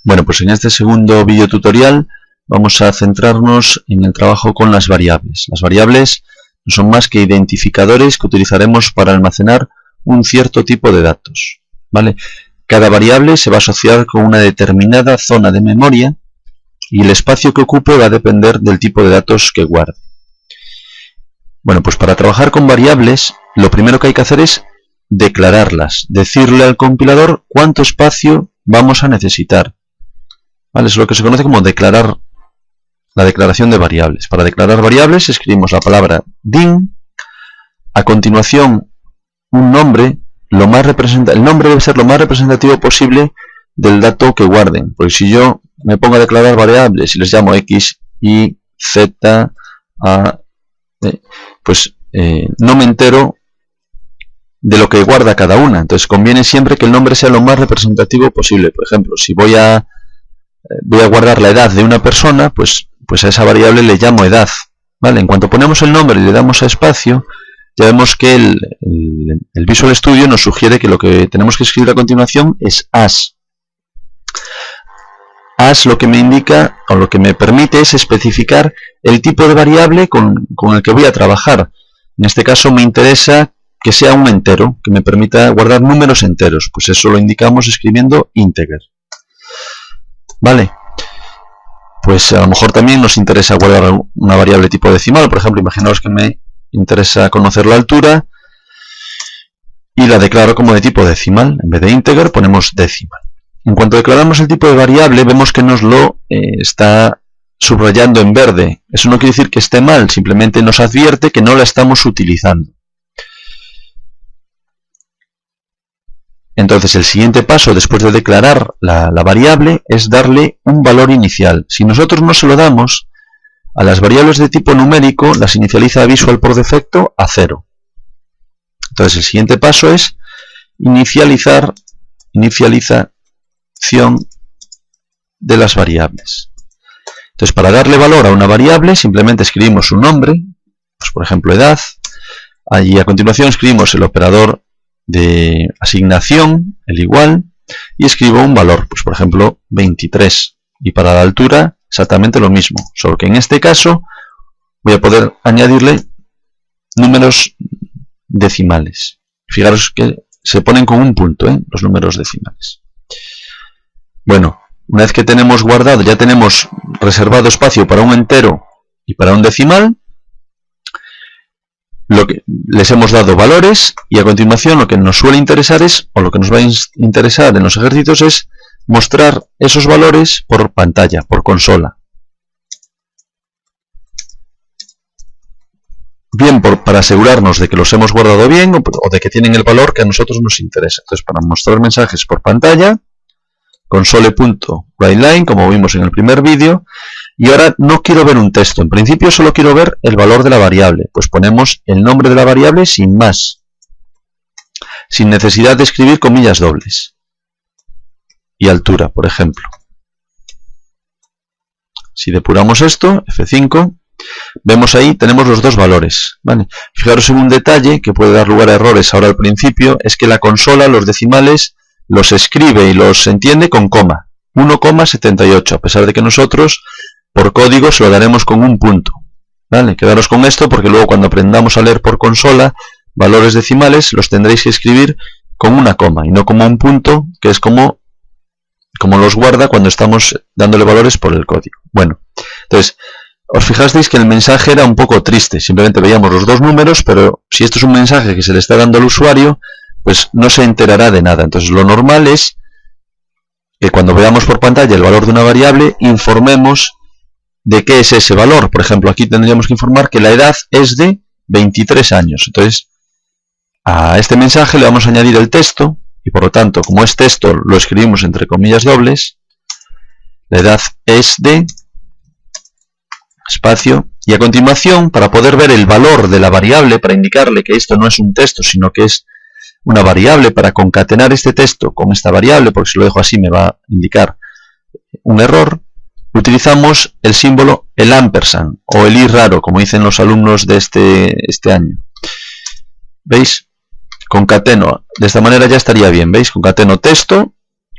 Bueno, pues en este segundo video tutorial vamos a centrarnos en el trabajo con las variables. Las variables no son más que identificadores que utilizaremos para almacenar un cierto tipo de datos, ¿vale? Cada variable se va a asociar con una determinada zona de memoria y el espacio que ocupe va a depender del tipo de datos que guarde. Bueno, pues para trabajar con variables, lo primero que hay que hacer es declararlas, decirle al compilador cuánto espacio vamos a necesitar. ¿Vale? Es lo que se conoce como declarar, la declaración de variables. Para declarar variables escribimos la palabra din, a continuación un nombre, el nombre debe ser lo más representativo posible del dato que guarden, porque si yo me pongo a declarar variables y les llamo x, y, z, a, pues no me entero de lo que guarda cada una. Entonces conviene siempre que el nombre sea lo más representativo posible. Por ejemplo, si voy a guardar la edad de una persona, pues a esa variable le llamo edad, ¿vale? En cuanto ponemos el nombre y le damos a espacio, ya vemos que el Visual Studio nos sugiere que lo que tenemos que escribir a continuación es as. As lo que me indica, o lo que me permite, es especificar el tipo de variable con el que voy a trabajar. En este caso me interesa que sea un entero, que me permita guardar números enteros. Pues eso lo indicamos escribiendo integer. Vale. Pues a lo mejor también nos interesa guardar una variable tipo decimal. Por ejemplo, imaginaos que me interesa conocer la altura y la declaro como de tipo decimal. En vez de integer ponemos decimal. En cuanto declaramos el tipo de variable, vemos que nos lo está subrayando en verde. Eso no quiere decir que esté mal, simplemente nos advierte que no la estamos utilizando. Entonces el siguiente paso después de declarar la variable es darle un valor inicial. Si nosotros no se lo damos, a las variables de tipo numérico las inicializa Visual por defecto a 0. Entonces el siguiente paso es inicialización de las variables. Entonces para darle valor a una variable simplemente escribimos su nombre, pues por ejemplo edad, allí a continuación escribimos el operador de asignación, el igual, y escribo un valor, pues por ejemplo 23, y para la altura exactamente lo mismo, solo que en este caso voy a poder añadirle números decimales. Fijaros que se ponen con un punto, los números decimales. Bueno, una vez que tenemos guardado, ya tenemos reservado espacio para un entero y para un decimal, les hemos dado valores y a continuación lo que nos suele interesar es, o lo que nos va a interesar en los ejercicios es mostrar esos valores por pantalla, por consola. Bien para asegurarnos de que los hemos guardado bien o de que tienen el valor que a nosotros nos interesa. Entonces para mostrar mensajes por pantalla, console.writeLine, como vimos en el primer vídeo. Y ahora no quiero ver un texto, en principio solo quiero ver el valor de la variable. Pues ponemos el nombre de la variable sin más, sin necesidad de escribir comillas dobles. Y altura, por ejemplo. Si depuramos esto, F5, vemos ahí, tenemos los dos valores, ¿vale? Fijaros en un detalle que puede dar lugar a errores ahora al principio, es que la consola, los decimales, los escribe y los entiende con coma. 1,78, a pesar de que nosotros por código se lo daremos con un punto, ¿vale? Quedaros con esto porque luego cuando aprendamos a leer por consola valores decimales los tendréis que escribir con una coma y no como un punto, que es como los guarda cuando estamos dándole valores por el código. Bueno, entonces os fijasteis que el mensaje era un poco triste, simplemente veíamos los dos números, pero si esto es un mensaje que se le está dando al usuario, pues no se enterará de nada. Entonces lo normal es que cuando veamos por pantalla el valor de una variable informemos de qué es ese valor. Por ejemplo, aquí tendríamos que informar que la edad es de 23 años. Entonces, a este mensaje le vamos a añadir el texto, y por lo tanto, como es texto, lo escribimos entre comillas dobles. La edad es de espacio, y a continuación, para poder ver el valor de la variable, para indicarle que esto no es un texto, sino que es una variable, para concatenar este texto con esta variable, porque si lo dejo así me va a indicar un error, utilizamos el símbolo el ampersand o el i raro, como dicen los alumnos de este año. ¿Veis? Concateno. De esta manera ya estaría bien. ¿Veis? Concateno texto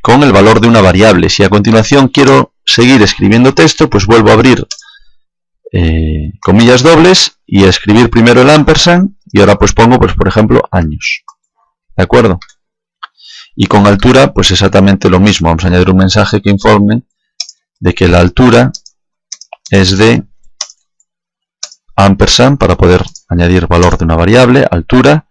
con el valor de una variable. Si a continuación quiero seguir escribiendo texto, pues vuelvo a abrir comillas dobles y escribir primero el ampersand, y ahora pues pongo, pues por ejemplo, años. ¿De acuerdo? Y con altura, pues exactamente lo mismo. Vamos a añadir un mensaje que informe de que la altura es de ampersand para poder añadir valor de una variable, altura.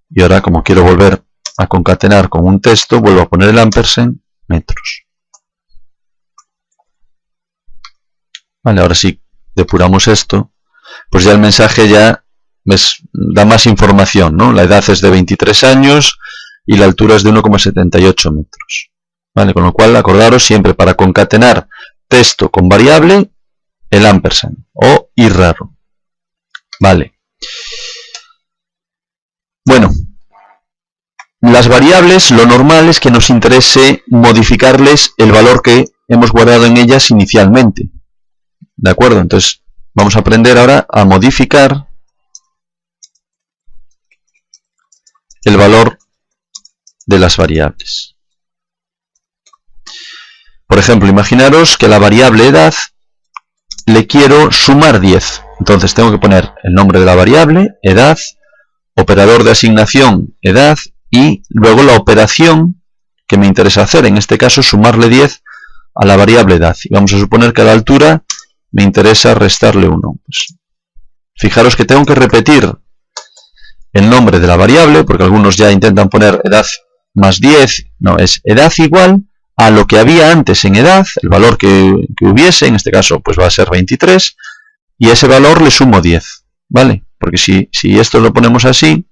Y ahora, como quiero volver a concatenar con un texto, vuelvo a poner el ampersand, metros. Vale, ahora sí depuramos esto, pues ya el mensaje ya da más información, ¿no? La edad es de 23 años y la altura es de 1,78 metros. Vale, con lo cual acordaros siempre para concatenar texto con variable, el ampersand o y raro. Vale. Bueno, las variables, lo normal es que nos interese modificarles el valor que hemos guardado en ellas inicialmente. ¿De acuerdo? Entonces vamos a aprender ahora a modificar el valor de las variables. Por ejemplo, imaginaros que la variable edad le quiero sumar 10. Entonces tengo que poner el nombre de la variable, edad, operador de asignación, edad, y luego la operación que me interesa hacer. En este caso, sumarle 10 a la variable edad. Y vamos a suponer que a la altura me interesa restarle 1. Pues, fijaros que tengo que repetir el nombre de la variable, porque algunos ya intentan poner edad más 10. No, es edad igual a lo que había antes en edad, el valor que hubiese, en este caso pues va a ser 23, y a ese valor le sumo 10, ¿vale? Porque si esto lo ponemos así,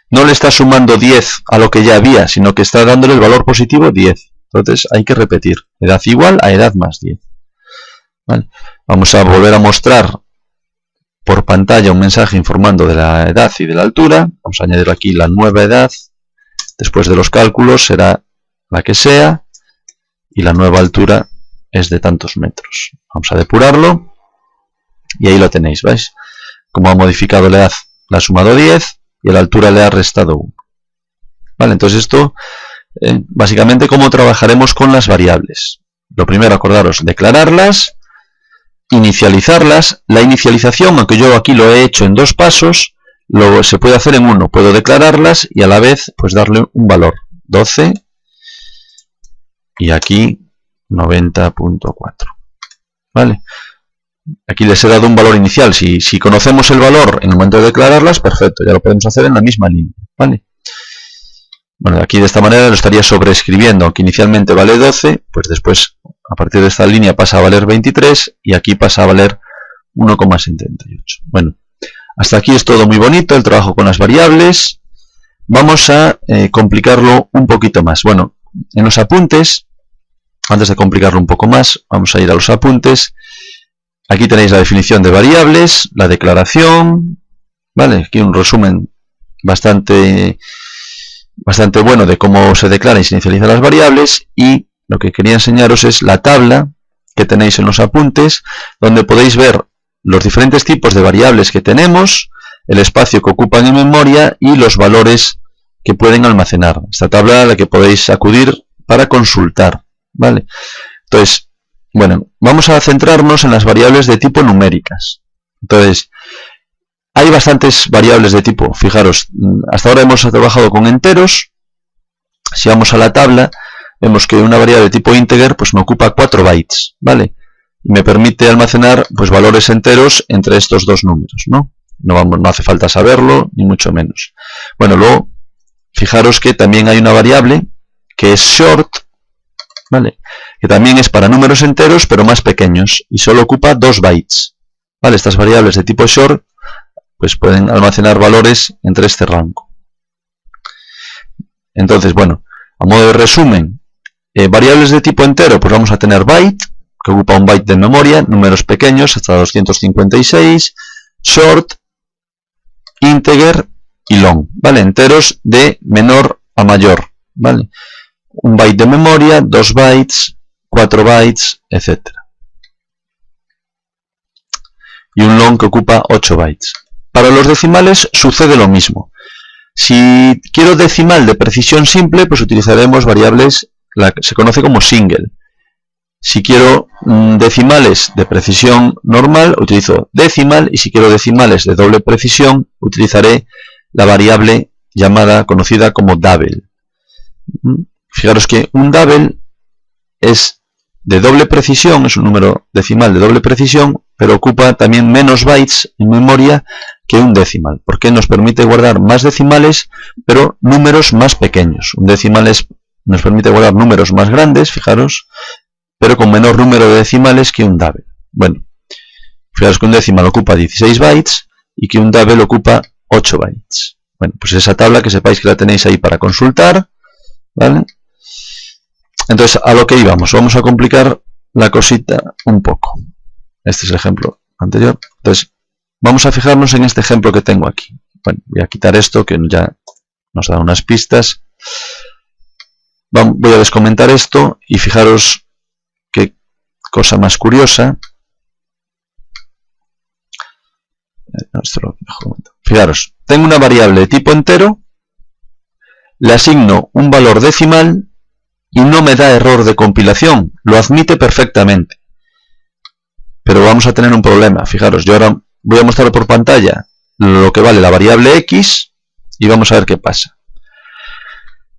no le está sumando 10 a lo que ya había, sino que está dándole el valor positivo 10. Entonces hay que repetir, edad igual a edad más 10. ¿Vale? Vamos a volver a mostrar por pantalla un mensaje informando de la edad y de la altura. Vamos a añadir aquí la nueva edad, después de los cálculos será la que sea, y la nueva altura es de tantos metros. Vamos a depurarlo, y ahí lo tenéis, ¿veis? Como ha modificado la edad, le ha sumado 10, y a la altura le ha restado 1. Vale, entonces esto, básicamente, cómo trabajaremos con las variables. Lo primero, acordaros, declararlas, inicializarlas. La inicialización, aunque yo aquí lo he hecho en 2 pasos, luego se puede hacer en uno. Puedo declararlas y a la vez pues darle un valor, 12, y aquí 90.4. ¿Vale? Aquí les he dado un valor inicial. Si conocemos el valor en el momento de declararlas, perfecto, ya lo podemos hacer en la misma línea. ¿Vale? Bueno, aquí de esta manera lo estaría sobreescribiendo, aunque inicialmente vale 12, pues después a partir de esta línea pasa a valer 23 y aquí pasa a valer 1,78. Bueno, hasta aquí es todo muy bonito, el trabajo con las variables. Vamos a complicarlo un poquito más. Bueno, en los apuntes, antes de complicarlo un poco más, vamos a ir a los apuntes. Aquí tenéis la definición de variables, la declaración, ¿vale? Aquí un resumen bastante bueno de cómo se declaran y se inicializan las variables, y lo que quería enseñaros es la tabla que tenéis en los apuntes, donde podéis ver los diferentes tipos de variables que tenemos, el espacio que ocupan en memoria y los valores que pueden almacenar. Esta tabla a la que podéis acudir para consultar, ¿vale? Entonces, bueno, vamos a centrarnos en las variables de tipo numéricas. Entonces, hay bastantes variables de tipo, fijaros, hasta ahora hemos trabajado con enteros. Si vamos a la tabla, vemos que una variable de tipo integer pues me ocupa 4 bytes, ¿vale? Y me permite almacenar pues valores enteros entre estos dos números, ¿no? No hace falta saberlo, ni mucho menos. Bueno, luego, fijaros que también hay una variable que es short, ¿vale? Que también es para números enteros, pero más pequeños, y solo ocupa 2 bytes, ¿vale? Estas variables de tipo short pues pueden almacenar valores entre este rango. Entonces, bueno, a modo de resumen, variables de tipo entero, pues vamos a tener byte, que ocupa 1 byte de memoria, números pequeños hasta 256, short, integer y long, ¿vale? Enteros de menor a mayor, ¿vale? 1 byte de memoria, 2 bytes, 4 bytes, etc. Y un long que ocupa 8 bytes. Para los decimales sucede lo mismo. Si quiero decimal de precisión simple, pues utilizaremos variables, se conoce como single. Si quiero decimales de precisión normal, utilizo decimal, y si quiero decimales de doble precisión, utilizaré la variable conocida como double. Fijaros que un double es de doble precisión, es un número decimal de doble precisión, pero ocupa también menos bytes en memoria que un decimal, porque nos permite guardar más decimales, pero números más pequeños. Un decimal nos permite guardar números más grandes, fijaros, pero con menor número de decimales que un double. Bueno, fijaros que un decimal ocupa 16 bytes y que un double ocupa 8 bytes. Bueno, pues esa tabla que sepáis que la tenéis ahí para consultar, ¿vale? Entonces, a lo que íbamos, vamos a complicar la cosita un poco. Este es el ejemplo anterior. Entonces, vamos a fijarnos en este ejemplo que tengo aquí. Bueno, voy a quitar esto que ya nos da unas pistas. Voy a descomentar esto y fijaros qué cosa más curiosa. Fijaros, tengo una variable de tipo entero, le asigno un valor decimal y no me da error de compilación, lo admite perfectamente. Pero vamos a tener un problema. Fijaros, yo ahora voy a mostrar por pantalla lo que vale la variable x y vamos a ver qué pasa.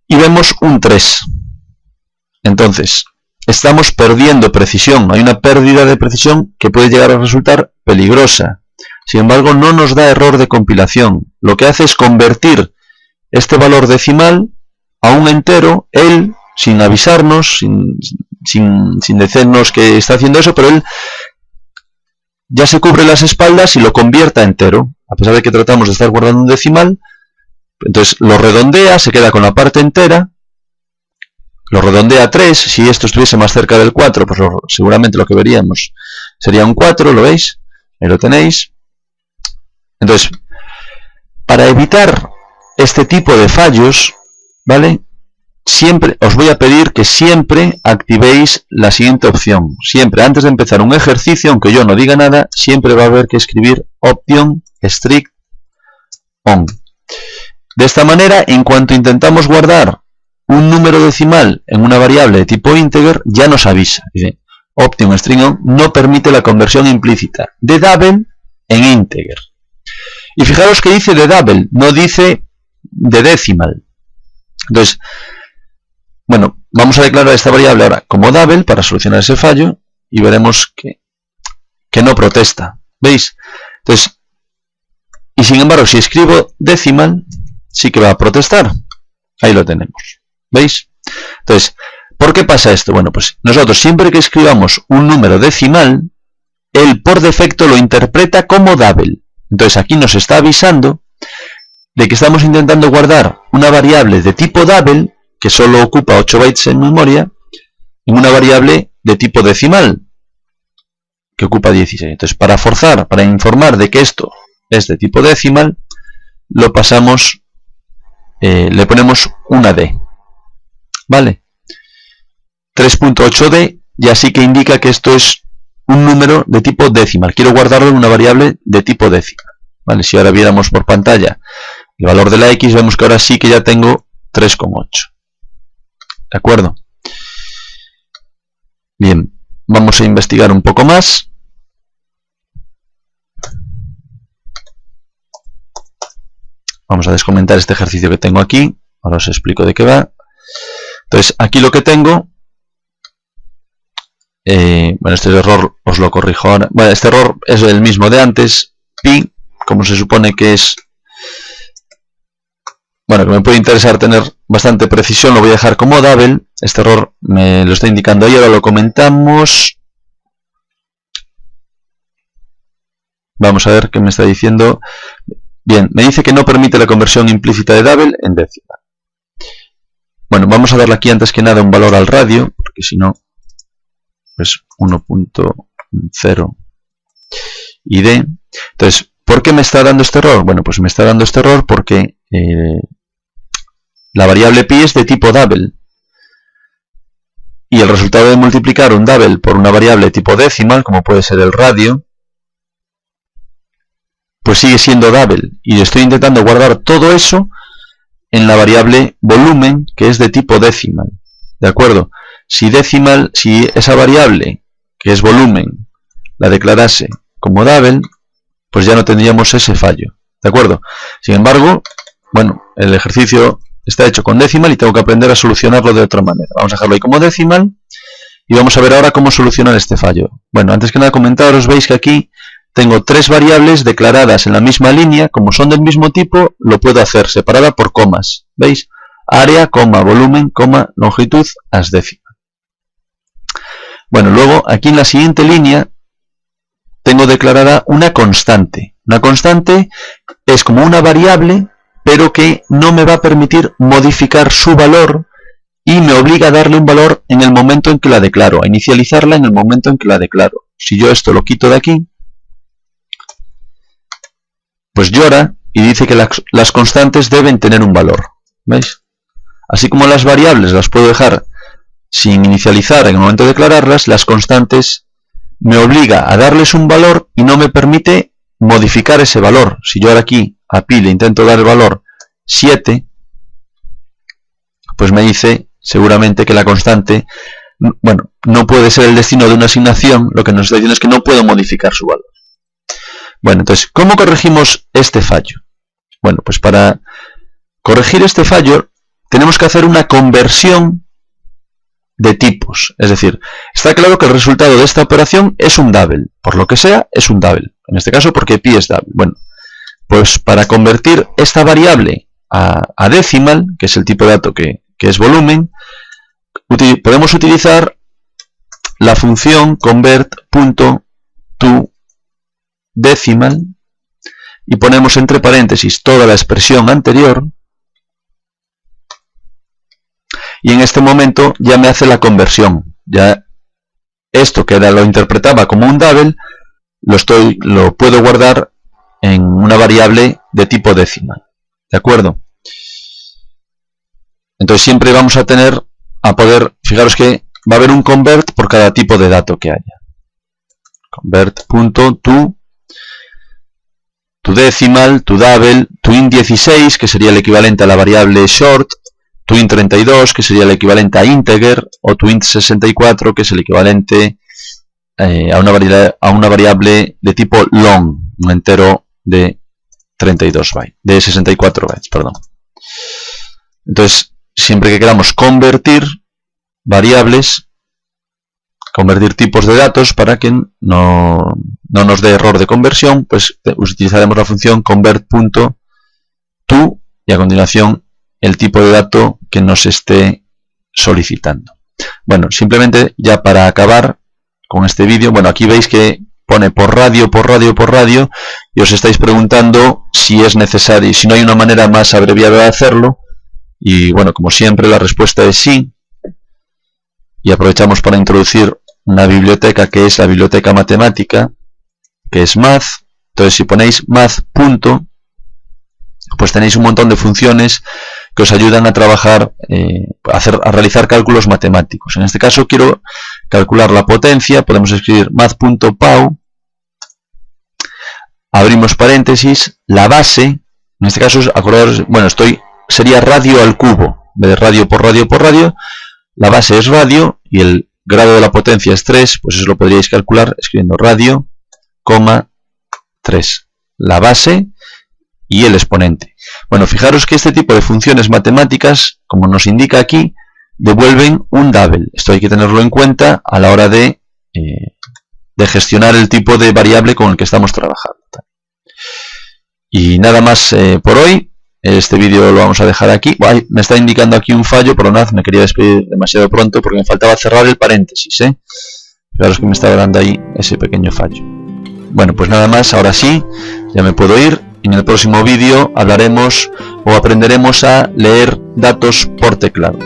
Y vemos un 3. Entonces, estamos perdiendo precisión. Hay una pérdida de precisión que puede llegar a resultar peligrosa. Sin embargo, no nos da error de compilación. Lo que hace es convertir este valor decimal a un entero, él, sin avisarnos, sin decirnos que está haciendo eso, pero él ya se cubre las espaldas y lo convierte a entero. A pesar de que tratamos de estar guardando un decimal, entonces lo redondea, se queda con la parte entera, lo redondea a 3, si esto estuviese más cerca del 4, pues seguramente lo que veríamos sería un 4, ¿lo veis? Ahí lo tenéis. Entonces, para evitar este tipo de fallos, ¿vale? Siempre os voy a pedir que siempre activéis la siguiente opción. Siempre, antes de empezar un ejercicio, aunque yo no diga nada, siempre va a haber que escribir option strict on. De esta manera, en cuanto intentamos guardar un número decimal en una variable de tipo integer, ya nos avisa. Dice, option string on no permite la conversión implícita de double en integer. Y fijaros que dice de double, no dice de decimal. Entonces, bueno, vamos a declarar esta variable ahora como double para solucionar ese fallo y veremos que no protesta. ¿Veis? Entonces, y sin embargo, si escribo decimal, sí que va a protestar. Ahí lo tenemos. ¿Veis? Entonces, ¿por qué pasa esto? Bueno, pues nosotros siempre que escribamos un número decimal, él por defecto lo interpreta como double. Entonces aquí nos está avisando de que estamos intentando guardar una variable de tipo double, que solo ocupa 8 bytes en memoria, en una variable de tipo decimal, que ocupa 16. Entonces, para informar de que esto es de tipo decimal, lo pasamos, le ponemos una D. ¿Vale? 3.8D ya sí que indica que esto es un número de tipo decimal. Quiero guardarlo en una variable de tipo decimal. ¿Vale? Si ahora viéramos por pantalla el valor de la X, vemos que ahora sí que ya tengo 3,8. ¿De acuerdo? Bien, vamos a investigar un poco más. Vamos a descomentar este ejercicio que tengo aquí. Ahora os explico de qué va. Entonces, aquí lo que tengo... bueno, este error os lo corrijo ahora. Bueno, este error es el mismo de antes. Pi, como se supone que es... Bueno, que me puede interesar tener bastante precisión, lo voy a dejar como double. Este error me lo está indicando ahí, ahora lo comentamos. Vamos a ver qué me está diciendo. Bien, me dice que no permite la conversión implícita de double en decimal. Bueno, vamos a darle aquí antes que nada un valor al radio, porque si no, pues 1.0 y D. Entonces, ¿por qué me está dando este error? Bueno, pues me está dando este error porque la variable pi es de tipo double. Y el resultado de multiplicar un double por una variable tipo decimal, como puede ser el radio, pues sigue siendo double. Y estoy intentando guardar todo eso en la variable volumen, que es de tipo decimal. ¿De acuerdo? Si esa variable, que es volumen, la declarase como double, pues ya no tendríamos ese fallo. ¿De acuerdo? Sin embargo, bueno, el ejercicio está hecho con decimal y tengo que aprender a solucionarlo de otra manera. Vamos a dejarlo ahí como decimal y vamos a ver ahora cómo solucionar este fallo. Bueno, antes que nada comentaros, veis que aquí tengo tres variables declaradas en la misma línea. Como son del mismo tipo, lo puedo hacer separada por comas. ¿Veis? Área, coma, volumen, coma, longitud, as décima. Bueno, luego aquí en la siguiente línea tengo declarada una constante. Una constante es como una variable, pero que no me va a permitir modificar su valor y me obliga a darle un valor en el momento en que la declaro, a inicializarla en el momento en que la declaro. Si yo esto lo quito de aquí, pues llora y dice que las constantes deben tener un valor. ¿Veis? Así como las variables las puedo dejar sin inicializar en el momento de declararlas, las constantes me obliga a darles un valor y no me permite modificar ese valor. Si yo ahora aquí a pi le intento dar el valor 7, pues me dice seguramente que la constante, bueno, no puede ser el destino de una asignación. Lo que nos está diciendo es que no puedo modificar su valor. Bueno, entonces, ¿cómo corregimos este fallo? Bueno, pues para corregir este fallo tenemos que hacer una conversión de tipos. Es decir, está claro que el resultado de esta operación es un double. Por lo que sea, es un double. En este caso, porque pi es double. Bueno, pues para convertir esta variable a decimal, que es el tipo de dato que es volumen, podemos utilizar la función convert.toDecimal y ponemos entre paréntesis toda la expresión anterior, y en este momento ya me hace la conversión. Ya esto que lo interpretaba como un double lo puedo guardar en una variable de tipo decimal. ¿De acuerdo? Entonces siempre vamos a poder, fijaros que va a haber un convert por cada tipo de dato que haya. Convert.toDecimal, toDouble, toInt16, que sería el equivalente a la variable short, toInt32, que sería el equivalente a integer, o toInt64, que es el equivalente a una variable de tipo long, un entero de 64 bytes, perdón. Entonces, siempre que queramos convertir variables, convertir tipos de datos para que no nos dé error de conversión, pues utilizaremos la función convert.to y a continuación el tipo de dato que nos esté solicitando. Bueno, simplemente ya para acabar con este vídeo, bueno, aquí veis que pone por radio y os estáis preguntando si es necesario, si no hay una manera más abreviada de hacerlo. Y bueno, como siempre la respuesta es sí. Y aprovechamos para introducir una biblioteca que es la biblioteca matemática, que es math. Entonces si ponéis math. Pues tenéis un montón de funciones que os ayudan a trabajar, a realizar cálculos matemáticos. En este caso quiero calcular la potencia. Podemos escribir math.pow, abrimos paréntesis, la base, en este caso, acordaros, bueno, sería radio al cubo, en vez de radio por radio, la base es radio y el grado de la potencia es 3, pues eso lo podríais calcular escribiendo radio, 3, la base y el exponente. Bueno, fijaros que este tipo de funciones matemáticas, como nos indica aquí, devuelven un double. Esto hay que tenerlo en cuenta a la hora de gestionar el tipo de variable con el que estamos trabajando. Y nada más por hoy. Este vídeo lo vamos a dejar aquí. Ay, me está indicando aquí un fallo, perdonad, me quería despedir demasiado pronto porque me faltaba cerrar el paréntesis. Fijaros que me está dando ahí ese pequeño fallo. Bueno, pues nada más, ahora sí, ya me puedo ir. En el próximo vídeo hablaremos o aprenderemos a leer datos por teclado.